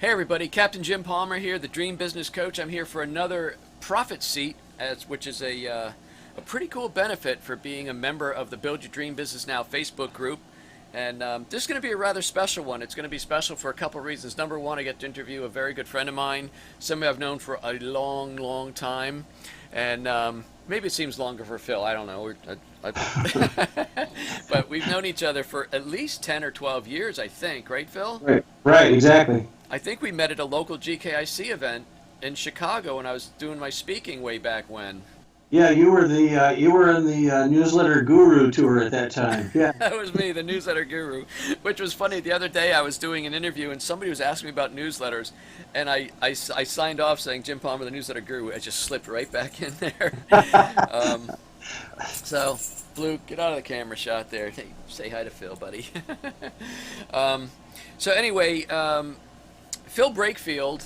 Hey everybody, Captain Jim Palmer here, the Dream Business Coach. I'm here for another profit seat, which is a pretty cool benefit for being a member of the Build Your Dream Business Now Facebook group. And this is going to be a rather special one. It's going to be special for a couple of reasons. Number one, I get to interview a very good friend of mine, somebody I've known for a long, long time. And maybe it seems longer for Phil. I don't know. But we've known each other for at least 10 or 12 years, I think. Right, Phil? Right, exactly. I think we met at a local GKIC event in Chicago when I was doing my speaking way back when. Yeah, you were in the newsletter guru tour at that time. Yeah. That was me, the newsletter guru, which was funny. The other day I was doing an interview and somebody was asking me about newsletters, and I signed off saying Jim Palmer, the newsletter guru. I just slipped right back in there. um, so, Blue, get out of the camera shot there. Hey, say hi to Phil, buddy. um, so anyway, Phil Brakefield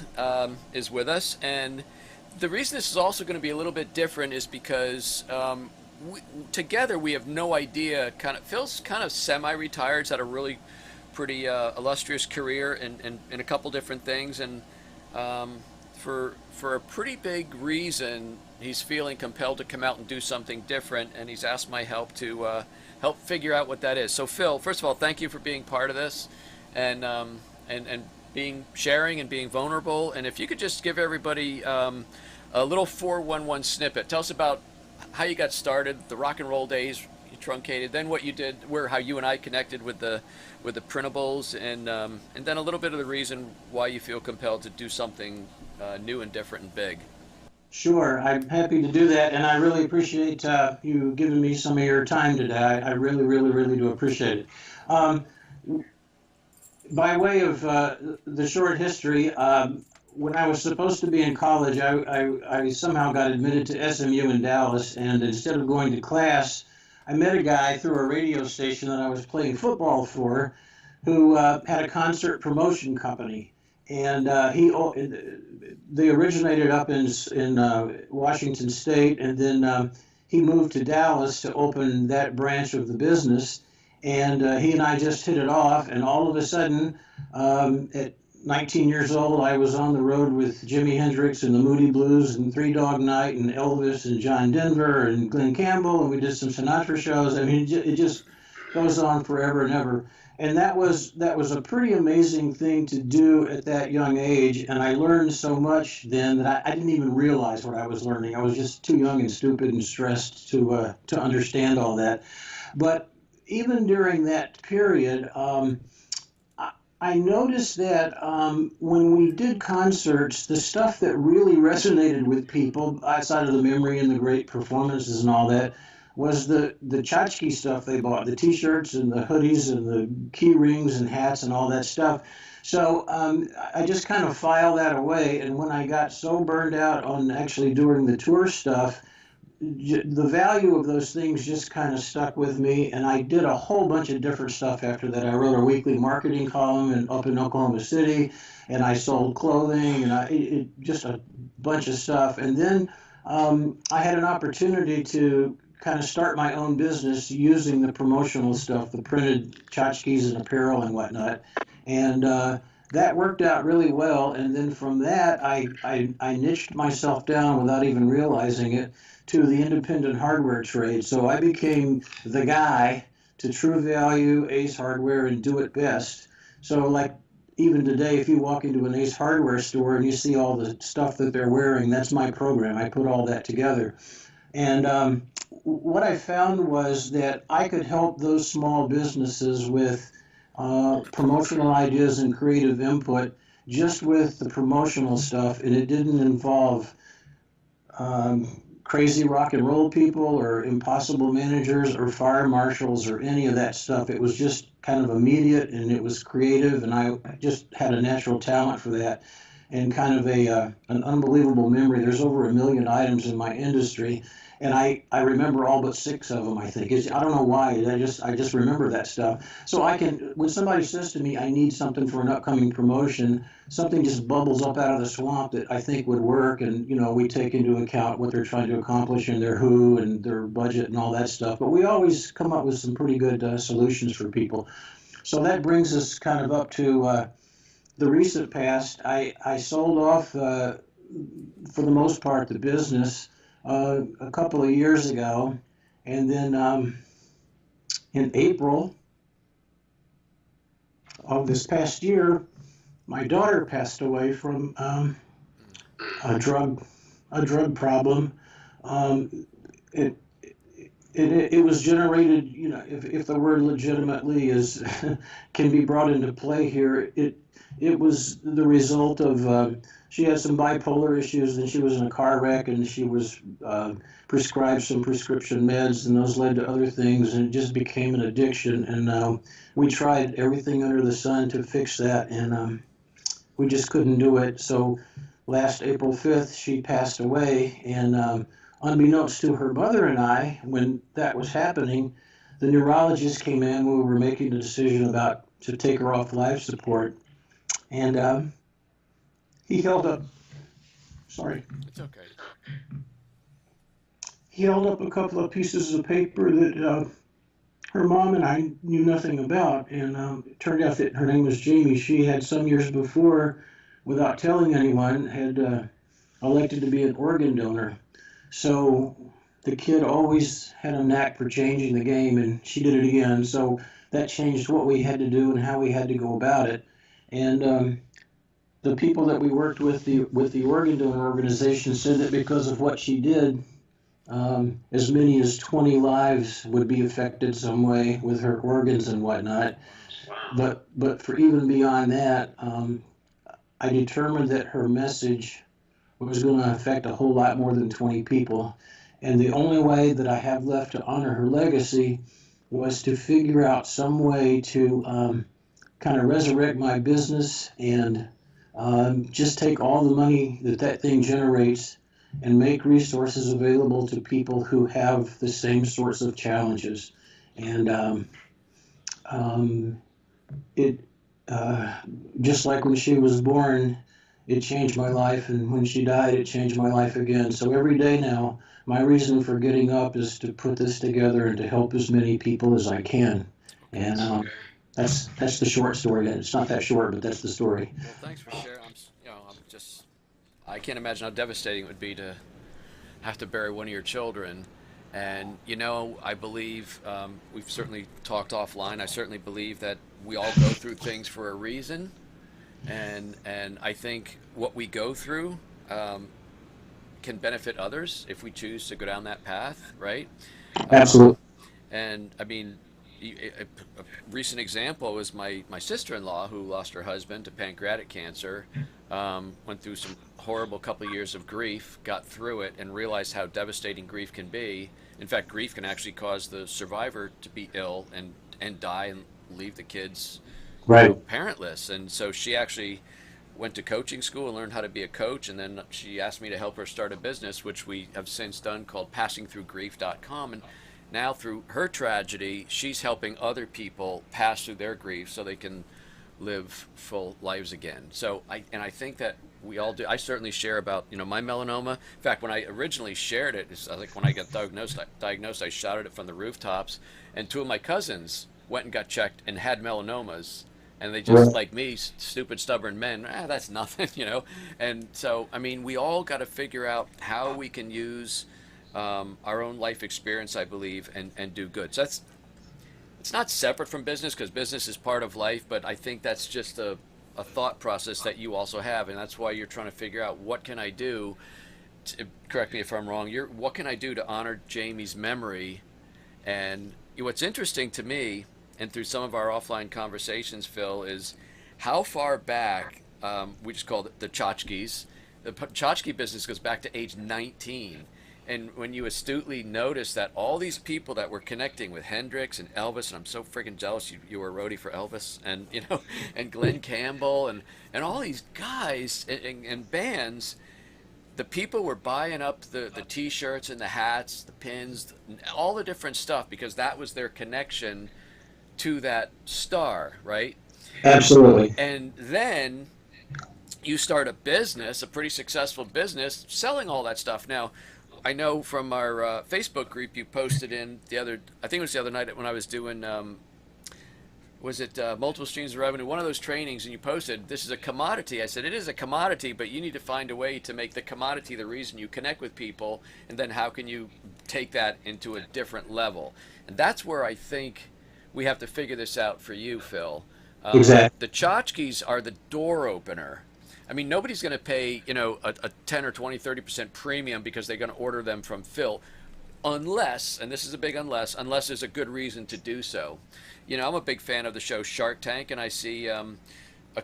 is with us, and the reason this is also going to be a little bit different is because together we have no idea. Phil's kind of semi-retired. He's had a really pretty illustrious career in a couple different things, and for a pretty big reason, he's feeling compelled to come out and do something different, and he's asked my help to help figure out what that is. So, Phil, first of all, thank you for being part of this, and being sharing and being vulnerable. And if you could just give everybody a little 411 snippet. Tell us about how you got started, the rock and roll days, you truncated, then what you did, how you and I connected with the printables, and then a little bit of the reason why you feel compelled to do something new and different and big. Sure, I'm happy to do that, and I really appreciate you giving me some of your time today. I really, really, really do appreciate it. By way of the short history, when I was supposed to be in college, I somehow got admitted to SMU in Dallas, and instead of going to class, I met a guy through a radio station that I was playing football for, who had a concert promotion company, and they originated up in Washington State, and then he moved to Dallas to open that branch of the business. And he and I just hit it off, and all of a sudden, at 19 years old, I was on the road with Jimi Hendrix and the Moody Blues and Three Dog Night and Elvis and John Denver and Glenn Campbell, and we did some Sinatra shows. I mean, it just goes on forever and ever. And that was a pretty amazing thing to do at that young age, and I learned so much then that I didn't even realize what I was learning. I was just too young and stupid and stressed to understand all that. But even during that period, I noticed that when we did concerts, the stuff that really resonated with people, outside of the memory and the great performances and all that, was the tchotchke stuff they bought, the T-shirts and the hoodies and the key rings and hats and all that stuff. So I just kind of filed that away, and when I got so burned out on actually doing the tour stuff, the value of those things just kind of stuck with me, and I did a whole bunch of different stuff after that. I wrote a weekly marketing column up in Oklahoma City, and I sold clothing, and just a bunch of stuff. And then I had an opportunity to kind of start my own business using the promotional stuff, the printed tchotchkes and apparel and whatnot, and that worked out really well. And then from that, I niched myself down without even realizing it to the independent hardware trade. So I became the guy to True Value, Ace Hardware, and Do It Best. So like even today, if you walk into an Ace Hardware store and you see all the stuff that they're wearing, that's my program. I put all that together. And what I found was that I could help those small businesses with promotional ideas and creative input just with the promotional stuff, and it didn't involve crazy rock and roll people or impossible managers or fire marshals or any of that stuff. It was just kind of immediate, and it was creative, and I just had a natural talent for that and kind of an unbelievable memory. There's over 1 million items in my industry, and I remember all but 6 of them, I think. I don't know why, I just remember that stuff. So when somebody says to me, I need something for an upcoming promotion, something just bubbles up out of the swamp that I think would work, and we take into account what they're trying to accomplish and their who and their budget and all that stuff. But we always come up with some pretty good solutions for people. So that brings us kind of up to the recent past, I sold off, for the most part, the business a couple of years ago. And then in April of this past year, my daughter passed away from a drug a drug problem. Um, it, it was generated, if the word legitimately is can be brought into play here, it was the result of she had some bipolar issues, and she was in a car wreck, and she was prescribed some prescription meds, and those led to other things, and it just became an addiction. And we tried everything under the sun to fix that, and we just couldn't do it. So last April 5th, she passed away, and unbeknownst to her mother and I, when that was happening, the neurologist came in when we were making the decision about to take her off life support, and he held up, sorry, It's okay. he held up a couple of pieces of paper that her mom and I knew nothing about, and it turned out that her name was Jamie. She had some years before, without telling anyone, had elected to be an organ donor. So the kid always had a knack for changing the game, and she did it again. So that changed what we had to do and how we had to go about it. And the people that we worked with, the organ donor organization, said that because of what she did, as many as 20 lives would be affected some way with her organs and whatnot. But for even beyond that, I determined that her message was going to affect a whole lot more than 20 people. And the only way that I have left to honor her legacy was to figure out some way to kind of resurrect my business and just take all the money that that thing generates and make resources available to people who have the same sorts of challenges. And it just like when she was born, it changed my life, and when she died, it changed my life again. So every day now, my reason for getting up is to put this together and to help as many people as I can. And that's the short story. It's not that short, but that's the story. Well, thanks for sharing. I'm just, I can't imagine how devastating it would be to have to bury one of your children. And I believe we've certainly talked offline. I certainly believe that we all go through things for a reason, and I think what we go through can benefit others if we choose to go down that path, right? Um, Absolutely. and I mean, a recent example was my sister-in-law who lost her husband to pancreatic cancer. Went through some horrible couple of years of grief, got through it, and realized how devastating grief can be. In fact, grief can actually cause the survivor to be ill and die and leave the kids, Right. parentless. And so she actually went to coaching school and learned how to be a coach. And then she asked me to help her start a business, which we have since done, called passingthroughgrief.com. And now through her tragedy, she's helping other people pass through their grief so they can live full lives again. So I think that we all do. I certainly share about my melanoma. In fact, when I originally shared it, it's like when I got diagnosed, I shouted it from the rooftops, and two of my cousins went and got checked and had melanomas, and they just, Right. like me, stupid stubborn men, that's nothing. And so I mean, we all got to figure out how we can use our own life experience, I believe, and do good. So that's it's not separate from business because business is part of life, but I think that's just a thought process that you also have, and that's why you're trying to figure out what can I do. Correct me if I'm wrong. What can I do to honor Jamie's memory? And what's interesting to me, and through some of our offline conversations, Phil, is how far back we just call it the tchotchkes. The tchotchke business goes back to age 19. And when you astutely notice that all these people that were connecting with Hendrix and Elvis, and I'm so freaking jealous you were a roadie for Elvis, and and Glenn Campbell, and all these guys and bands, the people were buying up the t-shirts and the hats, the pins, all the different stuff because that was their connection to that star, right? Absolutely. And then you start a business, a pretty successful business, selling all that stuff. Now, I know from our Facebook group you posted in I think it was the other night when I was doing was it multiple streams of revenue, one of those trainings, and you posted, this is a commodity. I said, it is a commodity, but you need to find a way to make the commodity the reason you connect with people, and then how can you take that into a different level? And that's where I think we have to figure this out for you, Phil. Exactly. The tchotchkes are the door opener. I mean, nobody's going to pay, a 10 or 20, 30% premium because they're going to order them from Phil, unless, and this is a big unless there's a good reason to do so. I'm a big fan of the show Shark Tank, and I see a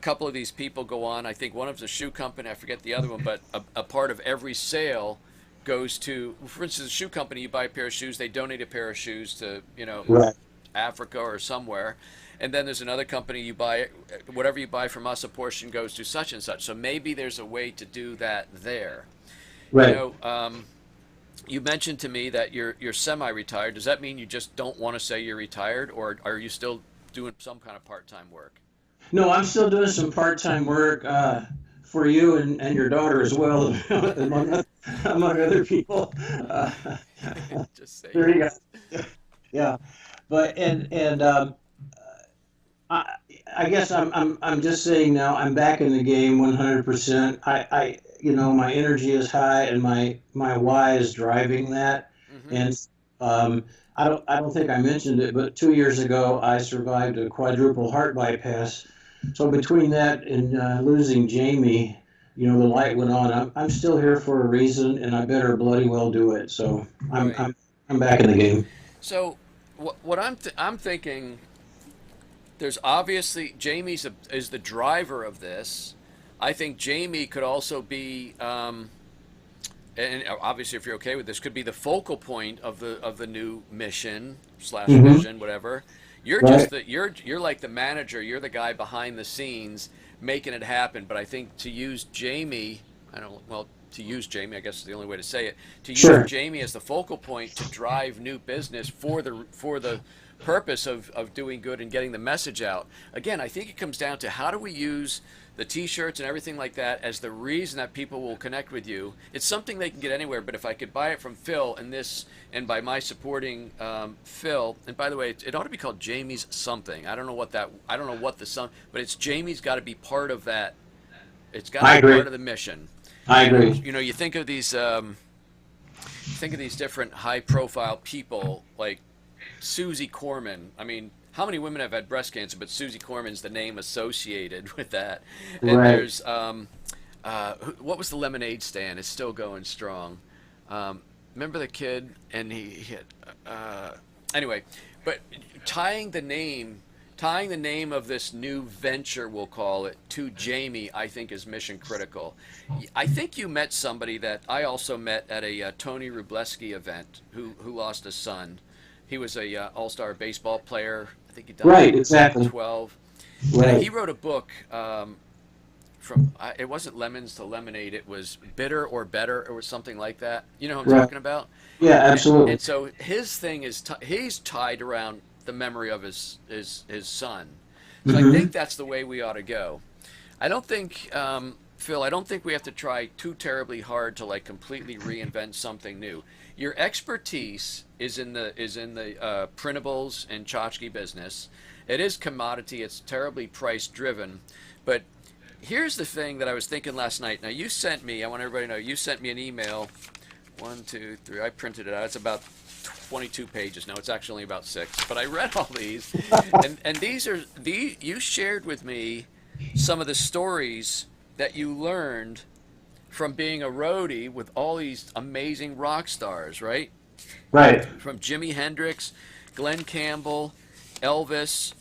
couple of these people go on. I think one of them's a shoe company, I forget the other one, but a part of every sale goes to, for instance, a shoe company, you buy a pair of shoes, they donate a pair of shoes to, Right. Africa or somewhere. And then there's another company, you buy, whatever you buy from us, a portion goes to such and such. So maybe there's a way to do that there. You Right. know, you mentioned to me that you're semi-retired. Does that mean you just don't want to say you're retired, or are you still doing some kind of part-time work? No, I'm still doing some part-time work for you and your daughter as well, among other people. Uh, Just say there you yes. go. Yeah, but I, I guess I'm just saying now I'm back in the game 100%. My energy is high and my why is driving that. Hmm. And um, I don't think I mentioned it, but 2 years ago I survived a quadruple heart bypass. So between that and losing Jamie, the light went on. I'm still here for a reason, and I better bloody well do it. So I'm Right. I'm I'm back in the game. So what I'm thinking, there's obviously is the driver of this. I think Jamie could also be, and obviously, if you're okay with this, could be the focal point of the new mission slash Hmm. vision, whatever. You're just Right. you're like the manager. You're the guy behind the scenes making it happen. But I think to use Jamie, I don't well to use Jamie, I guess is the only way to say it. To use Sure. Jamie as the focal point to drive new business for the purpose of doing good and getting the message out. Again, I think it comes down to how do we use the t-shirts and everything like that as the reason that people will connect with you. It's something they can get anywhere, but if I could buy it from Phil and by my supporting Phil, and by the way, it ought to be called Jamie's something. I don't know what the some, but it's Jamie's got to be part of that. It's got to I be part agree. of the mission. I agree. You think of these different high-profile people like Susie Corman. I mean, how many women have had breast cancer? But Susie Corman's the name associated with that. And Right. there's what was the lemonade stand? It's still going strong. Remember the kid? And he had anyway. But tying the name, tying the name of this new venture, we'll call it, to Jamie, I think is mission critical. I think you met somebody that I also met at a Tony Rubleski event who lost a son. He was a all-star baseball player. I think he died Right. in Exactly. 2012. And he Right. wrote a book it wasn't Lemons to Lemonade. It was Bitter or Better or something like that. You know what I'm Right. talking about? Yeah. And Absolutely. so his thing is he's tied around the memory of his son. So I Hmm. think that's the way we ought to go. I don't think, Phil, I don't think we have to try too terribly hard to like completely reinvent something new. Your expertise is in the printables and tchotchke business. It is commodity. It's terribly price driven, but here's the thing that I was thinking last night. Now you sent me. I want everybody to know you sent me an email. One, two, three. I printed it out. It's about 22 pages. No, it's actually only about 6. But I read all these, and you shared with me some of the stories that you learned from being a roadie with all these amazing rock stars, right? Right. From Jimi Hendrix, Glenn Campbell, Elvis,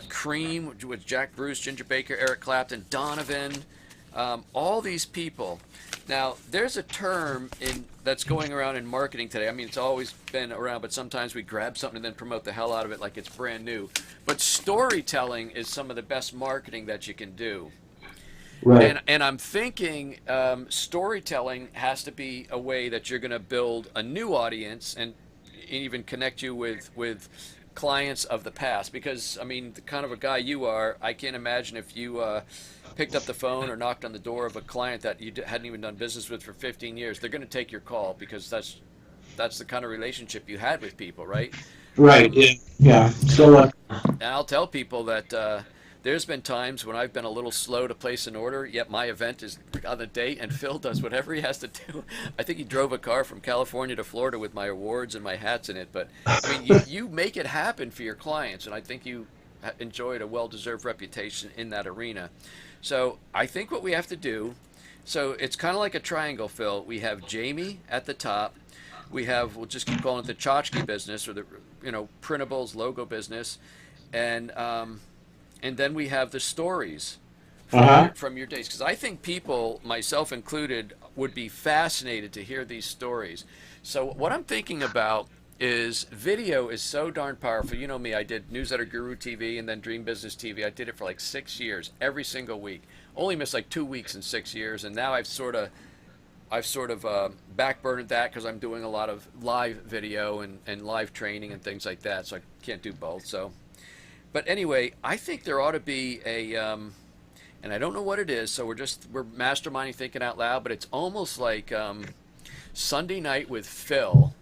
Cream with Jack Bruce, Ginger Baker, Eric Clapton, Donovan, all these people. Now, there's a term that's going around in marketing today. I mean, it's always been around, but sometimes we grab something and then promote the hell out of it like it's brand new. But storytelling is some of the best marketing that you can do. Right. And I'm thinking storytelling has to be a way that you're going to build a new audience and even connect you with clients of the past. Because I mean, the kind of a guy you are, I can't imagine if you picked up the phone or knocked on the door of a client that you hadn't even done business with for 15 years. They're going to take your call because that's the kind of relationship you had with people, right? Right. Yeah. Yeah. And So I'll tell people that there's been times when I've been a little slow to place an order, yet my event is on the date, and Phil does whatever he has to do. I think he drove a car from California to Florida with my awards and my hats in it. But I mean, you make it happen for your clients, and I think you enjoyed a well-deserved reputation in that arena. So I think what we have to do, so it's kind of like a triangle, Phil. We have Jamie at the top. We have, we'll just keep calling it the tchotchke business, or the, printables logo business, and and then we have the stories uh-huh. from your days, because I think people, myself included, would be fascinated to hear these stories. So what I'm thinking about is video is so darn powerful. You know me, I did Newsletter Guru TV and then Dream Business TV. I did it for like 6 years, every single week. Only missed like 2 weeks in 6 years, and now I've sort of backburnered that because I'm doing a lot of live video and live training and things like that. So I can't do both. So, but anyway, I think there ought to be and I don't know what it is. So we're masterminding, thinking out loud. But it's almost like Sunday night with Phil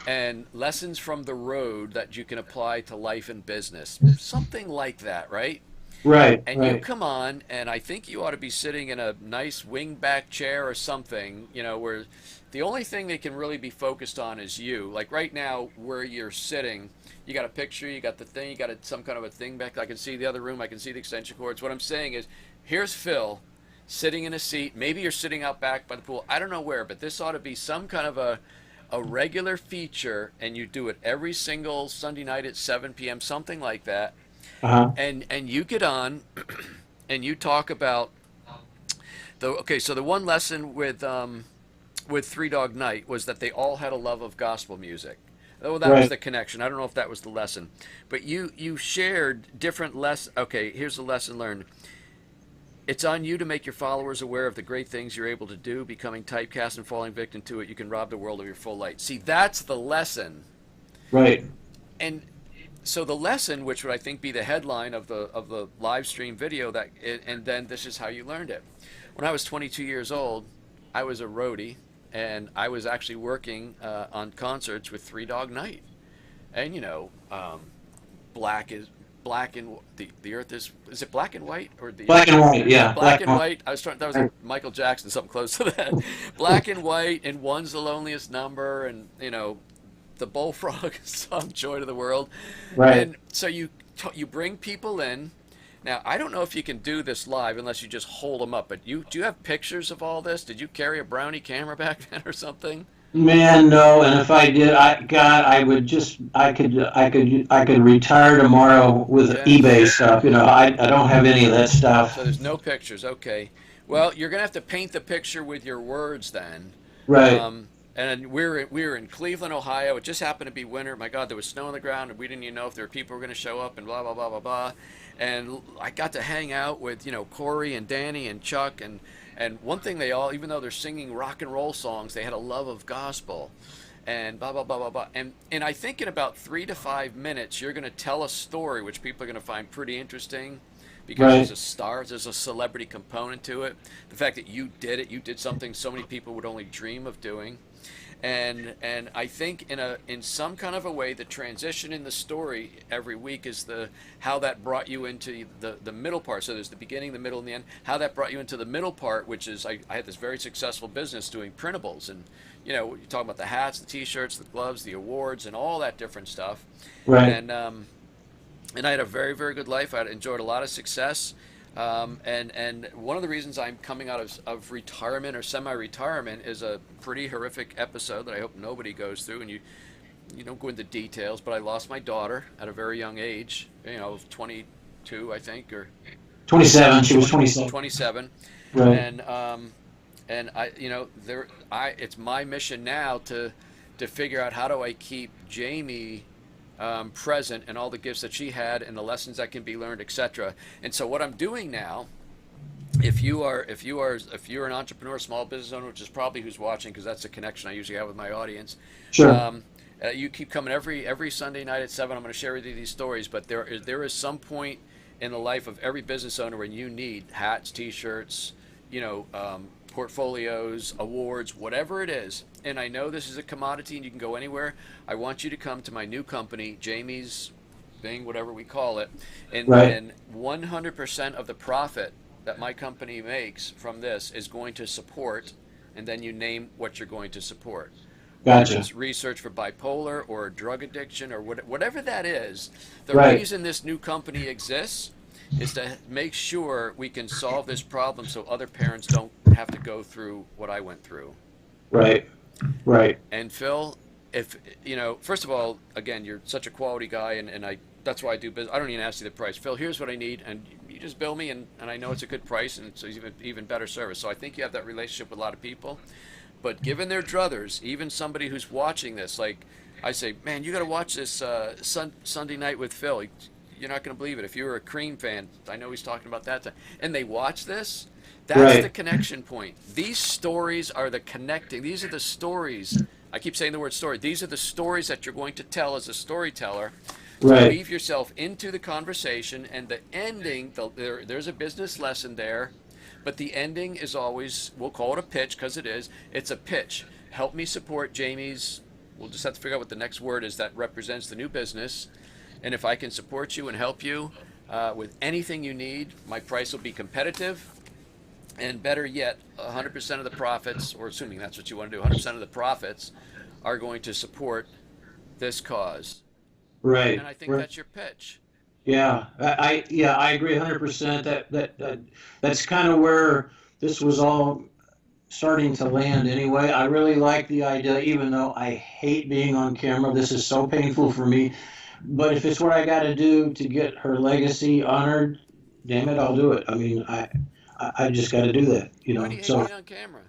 and lessons from the road that you can apply to life and business, something like that, right? Right. And you Right. come on, and I think you ought to be sitting in a nice wing-back chair or something, where the only thing they can really be focused on is you. Like right now, where you're sitting, you got a picture, you got the thing, you got some kind of a thing back. I can see the other room, I can see the extension cords. What I'm saying is, here's Phil sitting in a seat. Maybe you're sitting out back by the pool. I don't know where, but this ought to be some kind of a regular feature, and you do it every single Sunday night at 7 p.m., something like that. Uh-huh. And you get on and you talk about so the one lesson with Three Dog Night was that they all had a love of gospel music. Oh, that was Right. the connection. I don't know if that was the lesson, but you shared different Okay, here's the lesson learned. It's on you to make your followers aware of the great things you're able to do. Becoming typecast and falling victim to it, you can rob the world of your full light. See, that's the lesson. Right. And so the lesson, which would I think be the headline of the live stream video, and then this is how you learned it. When I was 22 years old, I was a roadie, and I was actually working on concerts with Three Dog Night, and black is black and the earth is it black and white, or the Black and white. yeah, Yeah. black Black and and white. I was trying, that was like white. Michael Jackson, something close to that. Black and white, and one's the loneliest number, and the bullfrog song "Joy to the World," Right. and so you bring people in. Now I don't know if you can do this live unless you just hold them up. But do you have pictures of all this? Did you carry a Brownie camera back then or something? Man, no. And if I did, God, I would just, I could retire tomorrow with Yeah. eBay stuff. I don't have any of that So stuff. there's no pictures. Okay. Well, you're gonna have to paint the picture with your words then. Right. And we were in Cleveland, Ohio. It just happened to be winter. My God, there was snow on the ground, and we didn't even know if there were people who were going to show up, and blah blah blah blah blah. And I got to hang out with Corey and Danny and Chuck, and one thing they all, even though they're singing rock and roll songs, they had a love of gospel, and blah blah blah blah blah. And I think in about 3 to 5 minutes, you're going to tell a story which people are going to find pretty interesting. Because Right. there's a celebrity component to it. The fact that you did something so many people would only dream of doing, and I think in some kind of a way, the transition in the story every week is the how that brought you into the middle part. So there's the beginning, the middle, and the end. How that brought you into the middle part, which is I had this very successful business doing printables, and you talk about the hats, the T-shirts, the gloves, the awards, and all that different stuff, Right. and I had a very, very good life. I enjoyed a lot of success. And one of the reasons I'm coming out of retirement or semi-retirement is a pretty horrific episode that I hope nobody goes through. And you don't go into details, but I lost my daughter at a very young age, 22, I think, or 27. She was 20, 27. 27. Right. And it's my mission now to figure out how do I keep Jamie present and all the gifts that she had and the lessons that can be learned, etc. And so what I'm doing now, if you're an entrepreneur, small business owner, which is probably who's watching, because that's the connection I usually have with my audience. Sure. Um, you keep coming every Sunday night at 7. I'm going to share with you these stories, but there is some point in the life of every business owner when you need hats, T-shirts, portfolios, awards, whatever it is, and I know this is a commodity and you can go anywhere, I want you to come to my new company, Jamie's thing, whatever we call it, Right. and 100% of the profit that my company makes from this is going to support, and then you name what you're going to support. Whether Gotcha. it's research for bipolar or drug addiction or whatever that is, the Right. reason this new company exists is to make sure we can solve this problem so other parents don't have to go through what I went through. Right. Right. And Phil, if first of all, again, you're such a quality guy, and I that's why I do business. I don't even ask you the price. Phil, here's what I need, and you just bill me, and I know it's a good price, and it's even better service. So I think you have that relationship with a lot of people. But given their druthers, even somebody who's watching this, like I say, man, you got to watch this Sunday night with Phil. You're not going to believe it. If you're a Cream fan, I know he's talking about that, and they watch this, that's the Right. connection point. These stories are the connecting. These are the stories. I keep saying the word story. These are the stories that you're going to tell as a storyteller to Right. weave yourself into the conversation, and the ending, there's a business lesson there, but the ending is always, we'll call it a pitch because it's a pitch. Help me support Jamie's, we'll just have to figure out what the next word is that represents the new business. And if I can support you and help you with anything you need, my price will be competitive. And better yet, 100% of the profits, or assuming that's what you want to do, 100% of the profits are going to support this cause. And Right. I think Right. that's your pitch. Yeah. Yeah, I agree 100%. That's kind of where this was all starting to land anyway. I really like the idea, even though I hate being on camera. This is so painful for me. But if it's what I got to do to get her legacy honored, damn it, I'll do it. I mean, I just got to do that, you Why do know. you hate So being on camera?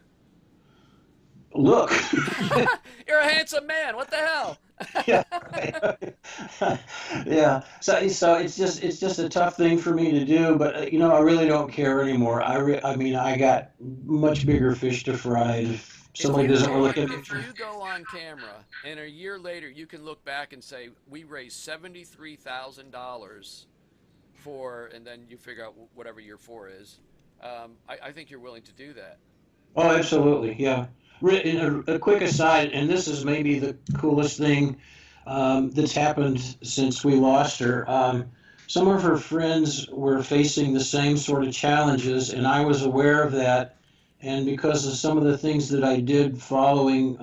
look, You're a handsome man. What the hell? yeah, yeah. So it's just a tough thing for me to do. But I really don't care anymore. I mean, I got much bigger fish to fry. If If somebody you doesn't go want on, to look at if me. you go on camera, and a year later you can look back and say we raised $73,000 for, and then you figure out whatever year four is. I think you're willing to do that. Oh, absolutely, yeah. And a quick aside, and this is maybe the coolest thing that's happened since we lost her. Some of her friends were facing the same sort of challenges, and I was aware of that. And because of some of the things that I did following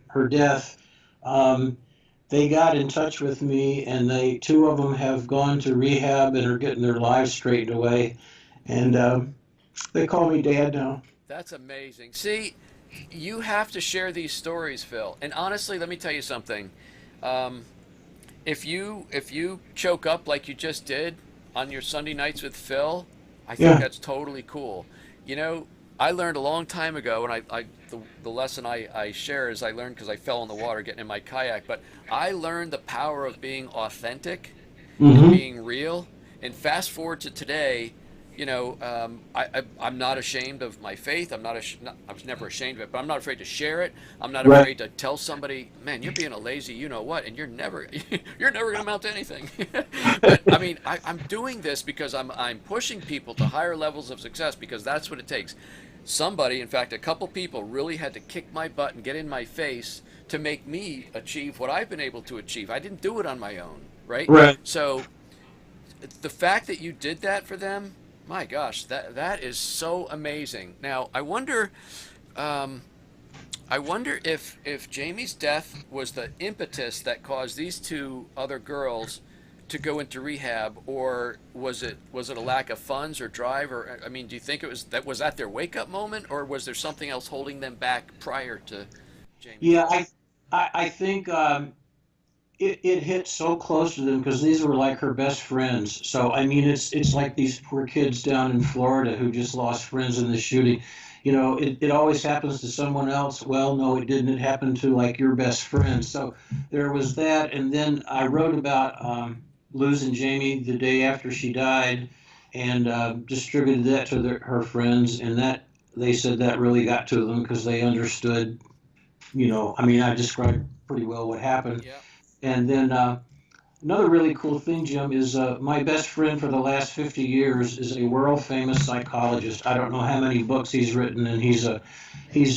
her death, um, they got in touch with me, and two of them have gone to rehab and are getting their lives straightened away. And they call me Dad now. That's amazing. See, you have to share these stories, Phil. And honestly, let me tell you something. Um, if you choke up like you just did on your Sunday nights with Phil, I think Yeah. that's totally cool. You know, I learned a long time ago, and the lesson I share is I learned because I fell in the water getting in my kayak. But I learned the power of being authentic and Hmm. being real. And fast forward to today, I'm not ashamed of my faith. I was never ashamed of it, but I'm not afraid to share it. I'm not Right. afraid to tell somebody, man, you're being a lazy, you know what, and you're never, you're never going to amount to anything. But I mean, I'm doing this because I'm pushing people to higher levels of success because that's what it takes. Somebody, in fact, a couple people really had to kick my butt and get in my face to make me achieve what I've been able to achieve. I didn't do it on my own, right? Right. So the fact that you did that for them, my gosh, that is so amazing. Now, um, I wonder if Jamie's death was the impetus that caused these two other girls to go into rehab, or was it a lack of funds or drive, or I mean, do you think was that their wake up moment, or was there something else holding them back prior to Jamie's Yeah, death? I think it hit so close to them because these were like her best friends. So I mean, it's like these poor kids down in Florida who just lost friends in the shooting. It always happens to someone else. Well, no, it didn't. It happened to like your best friend. So there was that, and then I wrote about losing Jamie the day after she died, and distributed that to her friends, and that they said that really got to them because they understood. I mean, I described pretty well what happened. Yeah. And then Another really cool thing, Jim, is my best friend for the last 50 years is a world famous psychologist. I don't know how many books he's written, and he's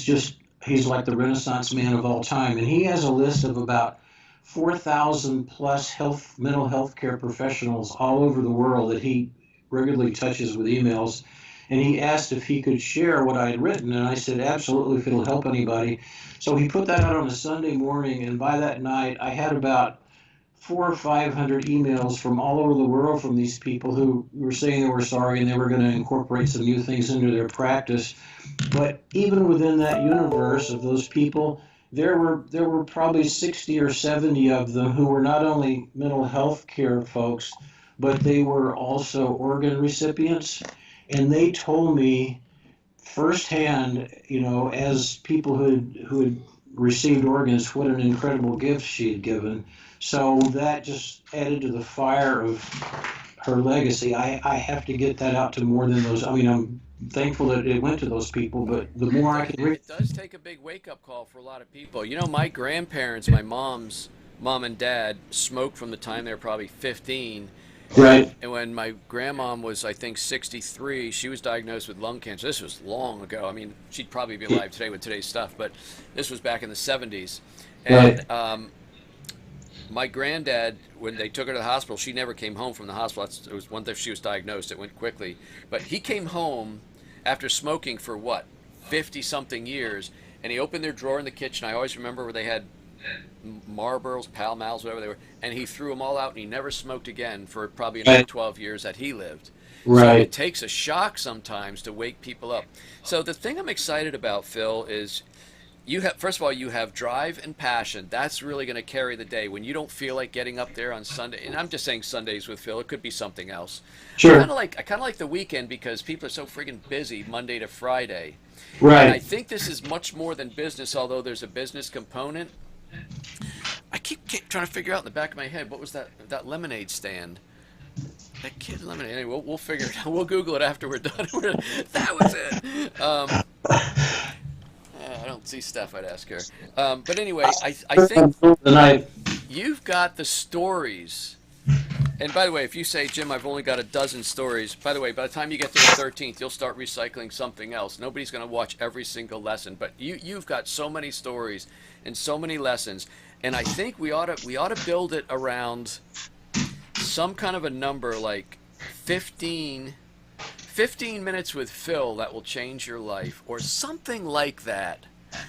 just he's like the Renaissance man of all time, and he has a list of about 4,000 plus mental health care professionals all over the world that he regularly touches with emails. And he asked if he could share what I had written, and I said absolutely if it'll help anybody. So he put that out on a Sunday morning, and by that night I had about 400 or 500 emails from all over the world from these people who were saying they were sorry and they were going to incorporate some new things into their practice. But even within that universe of those people, there were probably 60 or 70 of them who were not only mental health care folks, but they were also organ recipients. And they told me firsthand, as people who had received organs, what an incredible gift she had given. So that just added to the fire of her legacy. I have to get that out to more than those. I mean, I'm thankful that it went to those people, but the more I can reach. It does take a big wake up call for a lot of people. My grandparents, my mom's mom and dad, smoked from the time they were probably 15. Right. And when my grandmom was, I think, 63, she was diagnosed with lung cancer. This was long ago. I mean, she'd probably be alive today with today's stuff, but this was back in the 70s. Right. And my granddad, when they took her to the hospital, she never came home from the hospital. It was one thing she was diagnosed. It went quickly. But he came home after smoking for what, 50 something years, and he opened their drawer in the kitchen. I always remember where they had Marlboros, Pall Malls, whatever they were, and he threw them all out, and he never smoked again for probably another 12 years that he lived. So Right. it takes a shock sometimes to wake people up. So the thing I'm excited about, Phil, is you have, first of all, you have drive and passion. That's really going to carry the day when you don't feel like getting up there on Sunday. And I'm just saying Sundays with Phil. It could be something else. Sure. I kind of like the weekend because people are so friggin' busy Monday to Friday. And I Right. think this is much more than business, although there's a business component. I keep trying to figure out in the back of my head what was that lemonade stand. That kid lemonade. Anyway, we'll figure it out. We'll Google it after we're done. That was it. I don't see Steph. I'd ask her. But anyway, I think Tonight. you've got the stories. And by the way, if you say, Jim, I've only got a dozen stories, by the way, by the time you get to the 13th, you'll start recycling something else. Nobody's going to watch every single lesson, but you've got so many stories and so many lessons. And I think we ought to build it around some kind of a number like 15 minutes with Phil that will change your life or something like that.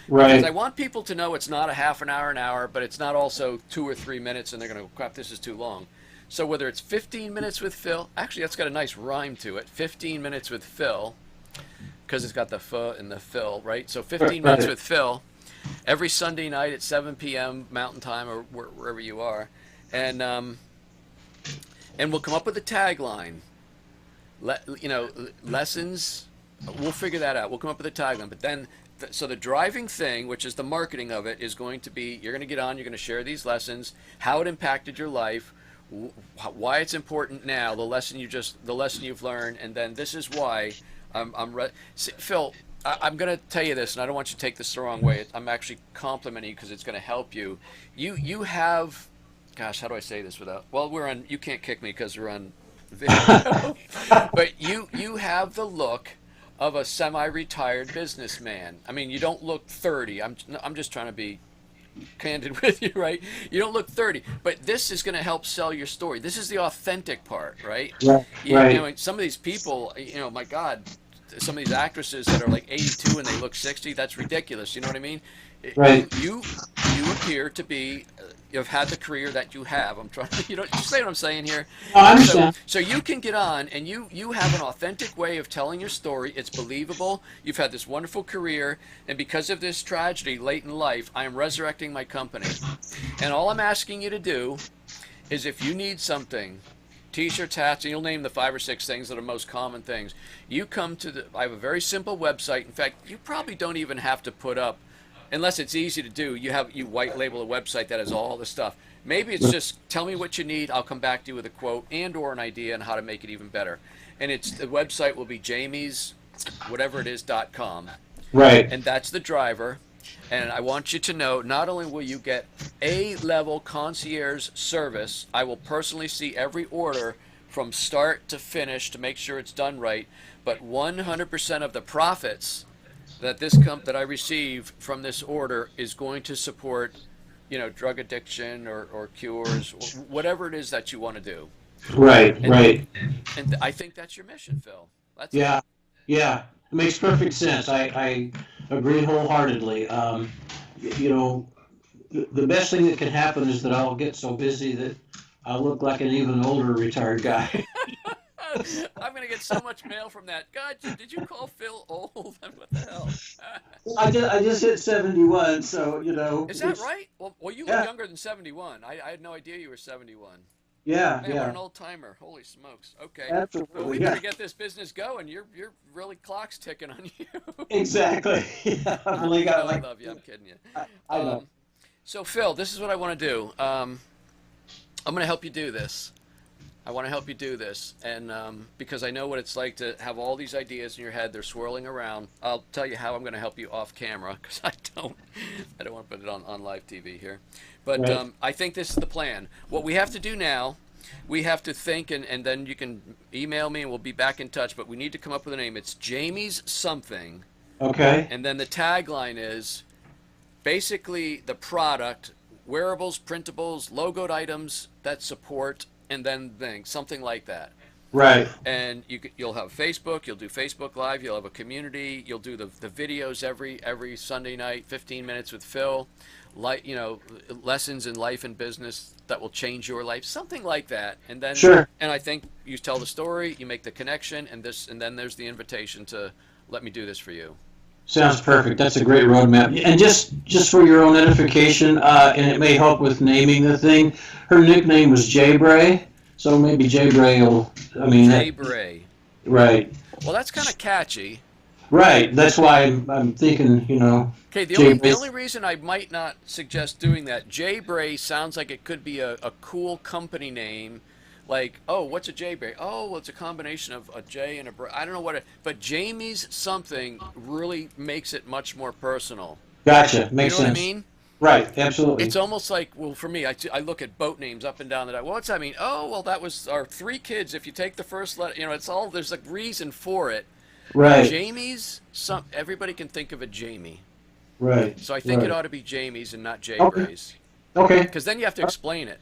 Because I Right. want people to know it's not a half an hour, but it's not also 2 or 3 minutes and they're going to, crap, this is too long. So whether it's 15 minutes with Phil, actually that's got a nice rhyme to it, 15 minutes with Phil, because it's got the F and the Phil, right? So 15 minutes Right. with Phil every Sunday night at 7 p.m. Mountain Time or wherever you are. And, um, and we'll come up with a tagline. Lessons, we'll figure that out. We'll come up with a tagline. But then, so the driving thing, which is the marketing of it, is going to be you're going to get on, you're going to share these lessons, how it impacted your life, why it's important now, the lesson you've learned, and then this is why See, Phil, I'm going to tell you this, and I don't want you to take this the wrong way. I'm actually complimenting you because it's going to help you. You have, gosh, how do I say this without? Well, you can't kick me because we're on video, but you have the look of a semi-retired businessman. I mean, you don't look 30. I'm just trying to be candid with you, right? You don't look 30, but this is going to help sell your story. This is the authentic part, right? Right. Right. Some of these people, my God, some of these actresses that are like 82 and they look 60, that's ridiculous. You know what I mean? Right. You appear to be, you've had the career that you have. I'm trying, you say what I'm saying here. No, I So, understand. so you can get on and you have an authentic way of telling your story. It's believable. You've had this wonderful career, and because of this tragedy late in life, I am resurrecting my company. And all I'm asking you to do is if you need something, t-shirts, hats, and you'll name the 5 or 6 things that are most common things. You come to I have a very simple website. In fact, you probably don't even have to put up, unless it's easy to do, you white label a website that has all the stuff. Maybe it's just tell me what you need, I'll come back to you with a quote and or an idea on how to make it even better. And the website will be Jamie's whatever it is .com. Right. And that's the driver. And I want you to know, not only will you get A-level concierge service, I will personally see every order from start to finish to make sure it's done right, but 100% of the profits that I receive from this order is going to support, drug addiction or cures, or whatever it is that you want to do. Right, And right. and I think that's your mission, Phil. That's it. Yeah, yeah. It makes perfect sense. I agree wholeheartedly. You know, the best thing that can happen is that I'll get so busy that I'll look like an even older retired guy. I'm gonna get so much mail from that. God, did you call Phil old? What the hell? I just hit 71, so Is that it's right? Well, you look yeah, younger than 71. I had no idea you were 71. yeah, Man, what an yeah. old timer! Holy smokes. Okay. Well, we Absolutely, better yeah. get this business going. You're really clock's ticking on you. Exactly. Yeah, I've only You know got I like love you. I'm kidding you. I know. Um, so Phil, this is what I want to do. I'm going to help you do this. I want to help you do this, and because I know what it's like to have all these ideas in your head, they're swirling around. I'll tell you how I'm going to help you off camera because I don't want to put it on live TV here. But Right. I think this is the plan. What we have to do now, we have to think, and then you can email me, and we'll be back in touch. But we need to come up with a name. It's Jamie's something, Okay. and then the tagline is basically the product, wearables, printables, logoed items that support, and then things, something like that. Right. And you'll have Facebook, you'll do Facebook Live, you'll have a community, you'll do the videos every Sunday night, 15 minutes with Phil, like lessons in life and business that will change your life, something like that. Sure. And I think you tell the story, you make the connection, and then there's the invitation to let me do this for you. Sounds perfect. That's a great roadmap. And just for your own edification, and it may help with naming the thing. Her nickname was Jay Bray, so maybe Jay Bray will. I mean, Jay Bray. right, Well, that's kind of catchy. right. That's why I'm thinking, Okay, the Jay only the Bray. only reason I might not suggest doing that, Jay Bray sounds like it could be a cool company name. Like, oh, what's a Jay Bray? Oh, well, it's a combination of a J and a Bray. I don't know what it, but Jamie's something really makes it much more personal. Gotcha. You Makes know what I sense. mean? Right. Absolutely. It's almost like, well, for me, I look at boat names up and down the. Well, what's that mean? Oh, well, that was our three kids. If you take the first letter, it's all, there's a reason for it. And Right. Jamie's, everybody can think of a Jamie. Right. So I think it Right. ought to be Jamie's and not Jay Okay. Bray's. Okay. Because then you have to explain it.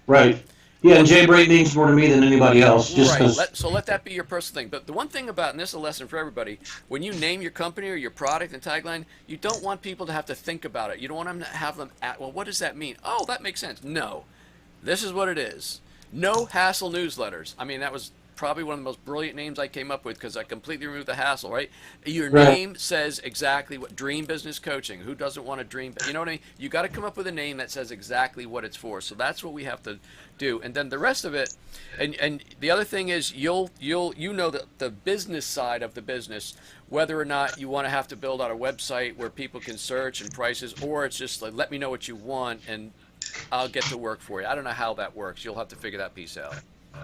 Right. Yeah, and One Jay thing, Bray means more to me than anybody else, just right? because. So let that be your personal thing. But the one thing about, and this is a lesson for everybody, when you name your company or your product and tagline, you don't want people to have to think about it. You don't want them to have them well, what does that mean? Oh, that makes sense. No, this is what it is. No hassle newsletters. I mean, that was probably one of the most brilliant names I came up with because I completely removed the hassle, right? Your Right. name says exactly what dream business coaching. Who doesn't want to dream? You know what I mean? You got to come up with a name that says exactly what it's for. So that's what we have to do. And then the rest of it, and the other thing is the business side of the business, whether or not you want to have to build out a website where people can search and prices, or it's just like, let me know what you want and I'll get to work for you. I don't know how that works. You'll have to figure that piece out.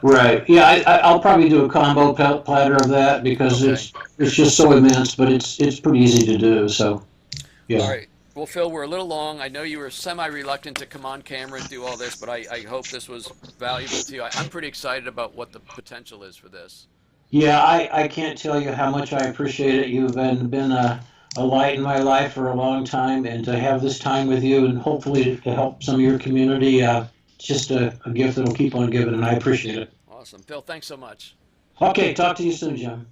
Right. Yeah, I'll probably do a combo platter of that because Okay. it's just so immense, but it's pretty easy to do. So All yeah. right. Well, Phil, we're a little long. I know you were semi-reluctant to come on camera and do all this, but I hope this was valuable to you. I'm pretty excited about what the potential is for this. Yeah, I can't tell you how much I appreciate it. You've been a light in my life for a long time, and to have this time with you and hopefully to help some of your community, it's just a gift that'll keep on giving, and I appreciate it. Awesome. Phil, thanks so much. Okay, talk to you soon, John.